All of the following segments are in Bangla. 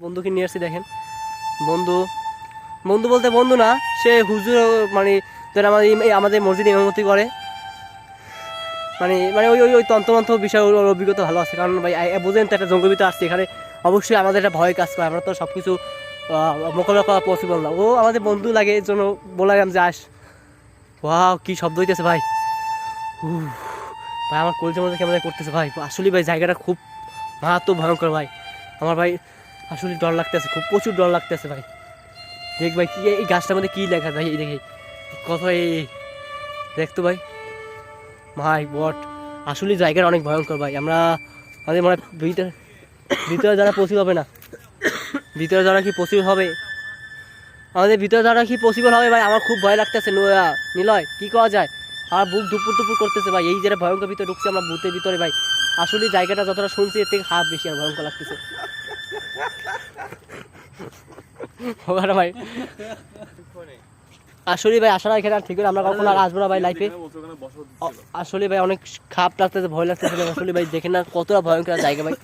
বন্ধুকে নিয়ে আসছি দেখেন। বন্ধু বন্ধু বলতে বন্ধু না, সে হুজুর, মানে যারা আমাদের মসজিদে ইমামতি করে, মানে মানে ওই ওই ওই তন্ত্রমন্ত্র বিষয়ে ওর অভিজ্ঞতা ভালো আছে। কারণ ভাই বুঝেন তো, একটা জঙ্গল ভিতরে আসছে, এখানে অবশ্যই আমাদের একটা ভয় কাজ করে, আমরা তো সব কিছু মোকাবিলা করা পসিবল না। ও আমাদের বন্ধু লাগে, এর জন্য বললাম যে আস। ওয়াও, কি শব্দ হইতেছে ভাই! ভাই আমার কলজের মধ্যে কেমন করতেছে ভাই। আসলে ভাই জায়গাটা খুব মারাত্মক ভয়ঙ্কর ভাই। আমার ভাই আসলে ডর লাগতেছে, খুব প্রচুর ডর লাগতেছে ভাই। দেখ ভাই, কি এই গাছটার মধ্যে কী লেখা ভাই, এই দেখি কত, এই দেখতো ভাই, মাই গড। আসলে জায়গাটা অনেক ভয়ঙ্কর ভাই। আমরা আমাদের মনে হয় ভিতরে ভিতরে যারা পসিবল হবে না, ভিতরে যারা কি পসিবল হবে, আমাদের ভিতরে যারা কি পসিবল হবে ভাই। আমার খুব ভয় লাগতেছে নিলয়, কি করা যায়? আমার বুক দুপুর দুপুর করতেছে ভাই, এই যে ভয়ঙ্কর ভিতরে ঢুকছে আমরা ভূতের ভিতরে ভাই। আসলে জায়গাটা যতটা শুনছি এর থেকে হাফ বেশি আর ভয়ঙ্কর লাগতেছে ভাই। আসলে ভাই আসার এখানে আর ঠিক করে আমরা কখনো আর আসবো না ভাই লাইফে। আসলে ভাই অনেক খারাপ লাগতেছে, ভয় লাগতেছে আসলে ভাই। দেখেন না কতটা ভয়ঙ্কর জায়গা ভাই।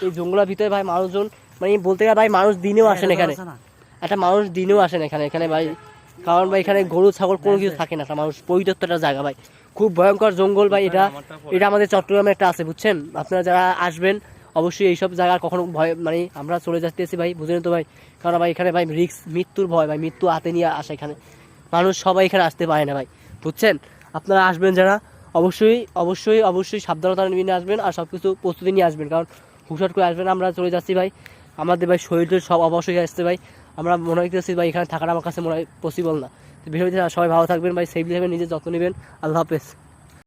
এই জঙ্গলের ভিতরে ভাই মানুষজন, মানে বলতে গেলে ভাই মানুষ দিনেও আসেন এখানে, একটা মানুষ দিনেও আসেন এখানে এখানে ভাই। কারণ ভাই এখানে গরু ছাগল কোনো কিছু থাকে না, একটা মানুষ পরিত্যক্ত একটা জায়গা ভাই। খুব ভয়ঙ্কর জঙ্গল ভাই। এটা আমাদের চট্টগ্রামে একটা আছে, বুঝছেন? আপনারা যারা আসবেন অবশ্যই এইসব জায়গা কখনো ভয়, মানে আমরা চলে যাচ্তেছি ভাই, বুঝলেন তো ভাই। কারণ ভাই এখানে ভাই রিস্ক, মৃত্যুর ভয় ভাই, মৃত্যু হাতে নিয়ে আসে এখানে মানুষ, সবাই এখানে আসতে পারে না ভাই, বুঝছেন? আপনারা আসবেন যারা অবশ্যই অবশ্যই অবশ্যই সাবধানতা নিয়ে আসবেন, আর সব কিছু প্রস্তুতি নিয়ে আসবেন। কারণ হুটহাট করে আসবেন, আমরা চলে যাচ্ছি ভাই, আমাদের ভাই শরীরের সব অবশ্যই আসছে ভাই। আমরা মনে করতেছি ভাই এখানে থাকাটা আমার কাছে মনে হয় পসিবল না। ভিডিওতে সবাই ভালো থাকবেন ভাই, সেফলি থাকবেন, নিজের যত্ন নেবেন। আল্লাহ হাফেজ।